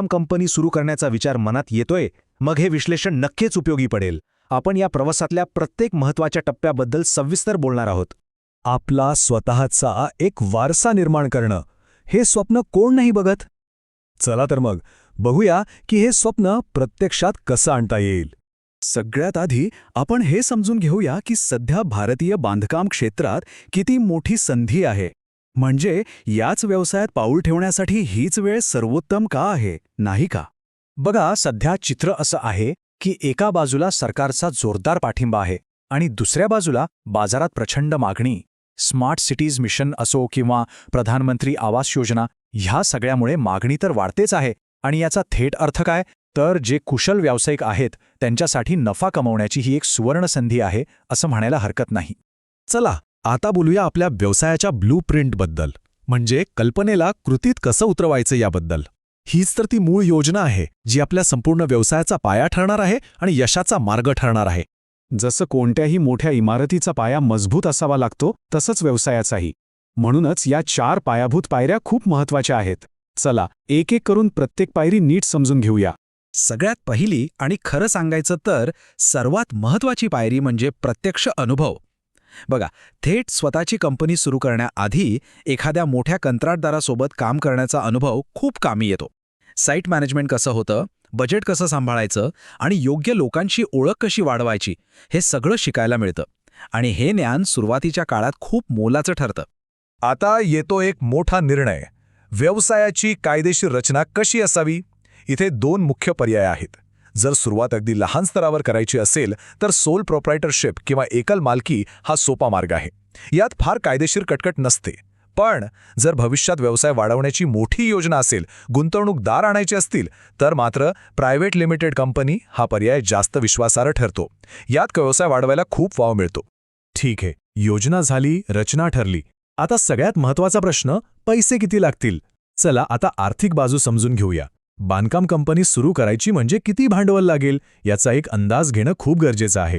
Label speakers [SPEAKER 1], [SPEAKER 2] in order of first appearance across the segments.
[SPEAKER 1] Company सुरू करण्याचा विचार मनात येतोय, मग हे विश्लेषण नक्कीच उपयोगी पडेल. आपण या प्रवासातल्या प्रत्येक महत्त्वाच्या टप्प्याबद्दल सविस्तर बोलणार आहोत.
[SPEAKER 2] आपला स्वतःचा एक वारसा निर्माण करणं, हे स्वप्न कोण नाही बघत? चला तर मग बघूया की हे स्वप्न प्रत्यक्षात कसं आणता येईल. सगळ्यात आधी आपण हे समजून घेऊया की सध्या भारतीय बांधकाम क्षेत्रात किती मोठी संधी आहे. म्हणजे याच व्यवसायात पाऊल ठेवण्यासाठी हीच वेळ सर्वोत्तम का आहे, नाही का? बघा, सध्या चित्र असं आहे की एका बाजूला सरकारचा जोरदार पाठिंबा आहे आणि दुसऱ्या बाजूला बाजारात प्रचंड मागणी. स्मार्ट सिटीज मिशन असो किंवा प्रधानमंत्री आवास योजना, ह्या सगळ्यामुळे मागणी तर वाढतेच आहे. आणि याचा थेट अर्थ काय? तर जे कुशल व्यावसायिक आहेत त्यांच्यासाठी नफा कमवण्याची ही एक सुवर्ण संधी आहे असं म्हणायला हरकत नाही. चला आता बोलूया आपल्या व्यवसायाच्या ब्लूप्रिंटबद्दल, म्हणजे कल्पनेला कृतीत कसं उतरवायचं याबद्दल. हीच तर ती मूळ योजना आहे जी आपल्या संपूर्ण व्यवसायाचा पाया ठरणार आहे आणि यशाचा मार्ग ठरणार आहे. जसं कोणत्याही मोठ्या इमारतीचा पाया मजबूत असावा लागतो, तसंच व्यवसायाचाही. म्हणूनच या 4 पायाभूत पायऱ्या खूप महत्त्वाच्या आहेत. चला एक एक करून प्रत्येक पायरी नीट समजून घेऊया.
[SPEAKER 1] सगळ्यात पहिली आणि खरं सांगायचं तर सर्वात महत्त्वाची पायरी म्हणजे प्रत्यक्ष अनुभव. बघा, थेट स्वतःची कंपनी सुरू करण्याआधी एखाद्या मोठ्या कंत्राटदारासोबत काम करण्याचा अनुभव खूप कामी येतो. साईट मॅनेजमेंट कसं होतं, बजेट कसं सांभाळायचं आणि योग्य लोकांची ओळख कशी वाढवायची, हे सगळं शिकायला मिळतं. आणि हे ज्ञान सुरुवातीच्या काळात खूप मोलाचं ठरतं.
[SPEAKER 2] आता येतो एक मोठा निर्णय, व्यवसायाची कायदेशीर रचना कशी असावी. इथे 2 मुख्य पर्याय आहेत. जर सुरुवात अगदी लहान स्तरावर करायची असेल तर सोल प्रोप्रायटरशिप किंवा एकल मालकी हा सोपा मार्ग आहे. यात फार कायदेशीर कटकट नसते. पण जर भविष्यात व्यवसाय वाढवण्याची मोठी योजना असेल, गुंतवणूकदार आणायचे असतील, तर मात्र प्रायव्हेट लिमिटेड कंपनी हा पर्याय जास्त विश्वासार्ह ठरतो. यात व्यवसाय वाढवायला खूप वाव मिळतो. ठीक आहे, योजना झाली, रचना ठरली. आता सगळ्यात महत्त्वाचा प्रश्न, पैसे किती लागतील? चला आता आर्थिक बाजू समजून घेऊया. बांधकाम कंपनी सुरू करायची म्हणजे किती भांडवल लागेल याचा एक अंदाज घेणं खूप गरजेचं आहे.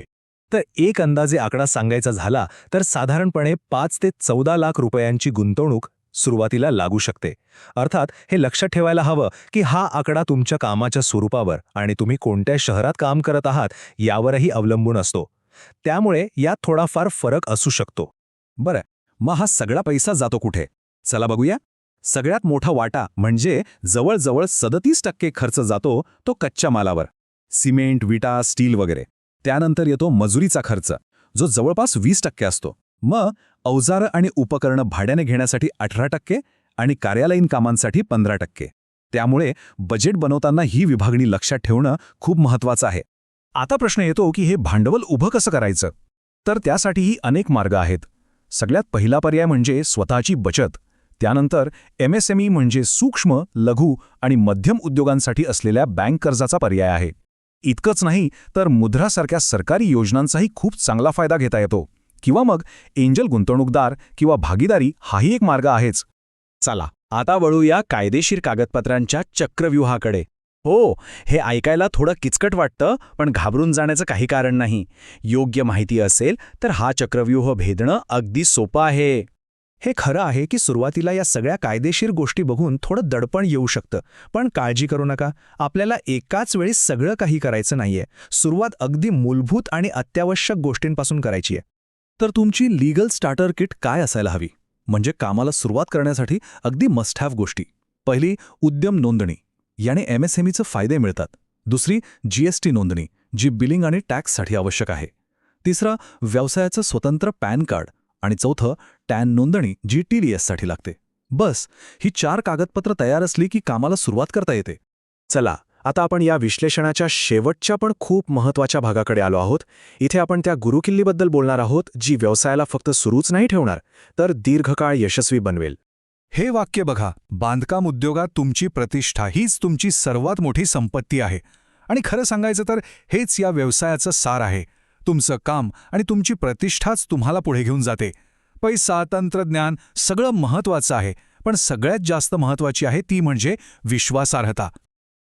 [SPEAKER 2] तर एक अंदाजे आकडा सांगायचा झाला तर साधारणपणे 5 ते 14 लाख रुपयांची गुंतवणूक सुरुवातीला लागू शकते. अर्थात हे लक्षात ठेवायला हवं की हा आकडा तुमच्या कामाच्या स्वरूपावर आणि तुम्ही कोणत्या शहरात काम करत आहात यावरही अवलंबून असतो. त्यामुळे यात थोडाफार फरक असू शकतो. बरं, मग हा सगळा पैसा जातो कुठे? चला बघूया. सगळ्यात मोठा वाटा म्हणजे जवळजवळ 37% खर्च जातो तो कच्च्या मालावर. सिमेंट, विटा, स्टील वगैरे. त्यानंतर येतो मजुरीचा खर्च, जो जवळपास 20% असतो. मग अवजारं आणि उपकरणं भाड्याने घेण्यासाठी 18% आणि कार्यालयीन कामांसाठी 15%. त्यामुळे बजेट बनवताना ही विभागणी लक्षात ठेवणं खूप महत्त्वाचं आहे. आता प्रश्न येतो की हे भांडवल उभं कसं करायचं? तर त्यासाठीही अनेक मार्ग आहेत. सगळ्यात पहिला पर्याय म्हणजे स्वतःची बचत. त्यानंतर MSME म्हणजे सूक्ष्म, लघु आणि मध्यम उद्योगांसाठी असलेल्या बँक कर्जाचा पर्याय आहे. इतकंच नाही तर मुद्रासारख्या सरकारी योजनांचाही खूप चांगला फायदा घेता येतो. किंवा मग एंजल गुंतवणूकदार किंवा भागीदारी हाही एक मार्ग आहेच. चला आता वळूया कायदेशीर कागदपत्रांच्या चक्रव्यूहाकडे. हो, हे ऐकायला थोडं किचकट वाटतं, पण घाबरून जाण्याचं काही कारण नाही. योग्य माहिती असेल तर हा चक्रव्यूह भेदणं अगदी सोपं आहे. हे खरं आहे की सुरुवातीला या सगळ्या कायदेशीर गोष्टी बघून थोडं दडपण येऊ शकतं. पण काळजी करू नका, आपल्याला एकाच वेळी सगळं काही करायचं नाहीये. सुरुवात अगदी मूलभूत आणि अत्यावश्यक गोष्टींपासून करायची आहे. तर तुमची लीगल स्टार्टर किट काय असायला हवी? म्हणजे कामाला सुरुवात करण्यासाठी अगदी मस्ट हॅव गोष्टी. पहिली, उद्यम नोंदणी. याने MSMEचे फायदे मिळतात. दुसरी, GST नोंदणी, जी बिलिंग आणि टॅक्ससाठी आवश्यक आहे. तिसरा, व्यवसायाचं स्वतंत्र पॅन कार्ड. आणि चौथं, टॅन नोंदणी, जी TDSसाठी लागते. बस, ही 4 कागदपत्र तयार असली की कामाला सुरुवात करता येते. चला आता आपण या विश्लेषणाच्या शेवटच्या पण खूप महत्त्वाच्या भागाकडे आलो आहोत. इथे आपण त्या गुरुकिल्लीबद्दल बोलणार आहोत, जी व्यवसायाला फक्त सुरूच नाही ठेवणार, तर दीर्घकाळ यशस्वी बनवेल. हे वाक्य बघा, बांधकाम उद्योगात तुमची प्रतिष्ठा हीच तुमची सर्वात मोठी संपत्ती आहे. आणि खरं सांगायचं तर हेच या व्यवसायाचं सार आहे. तुमचं काम आणि तुमची प्रतिष्ठाच तुम्हाला पुढे घेऊन जाते. पैसा, तंत्रज्ञान सगळं महत्त्वाचं आहे, पण सगळ्यात जास्त महत्त्वाची आहे ती म्हणजे विश्वासार्हता.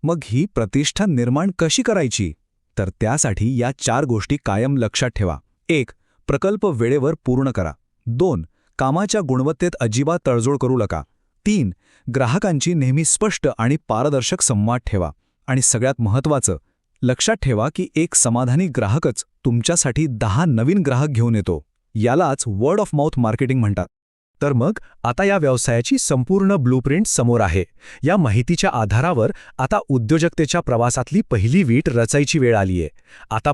[SPEAKER 2] मग ही प्रतिष्ठा निर्माण कशी करायची? तर त्यासाठी या 4 गोष्टी कायम लक्षात ठेवा. 1. प्रकल्प वेळेवर पूर्ण करा. 2. कामाच्या गुणवत्तेत अजिबात तडजोड करू नका.
[SPEAKER 1] 3. ग्राहकांची नेहमी स्पष्ट आणि पारदर्शक संवाद ठेवा. आणि सगळ्यात महत्त्वाचं, लक्षात ठेवा की एक समाधानी ग्राहकच तुमच्यासाठी 10 नवीन ग्राहक घेऊन येतो. यालाच वर्ड ऑफ माउथ मार्केटिंग म्हणतात.
[SPEAKER 2] तर मग आता या व्यवसायाची संपूर्ण ब्लूप्रिंट समोर आहे. या माहितीच्या आधारावर आता उद्योजकतेच्या प्रवासातली पहिली वीट रचायची वेळ आलीये. आता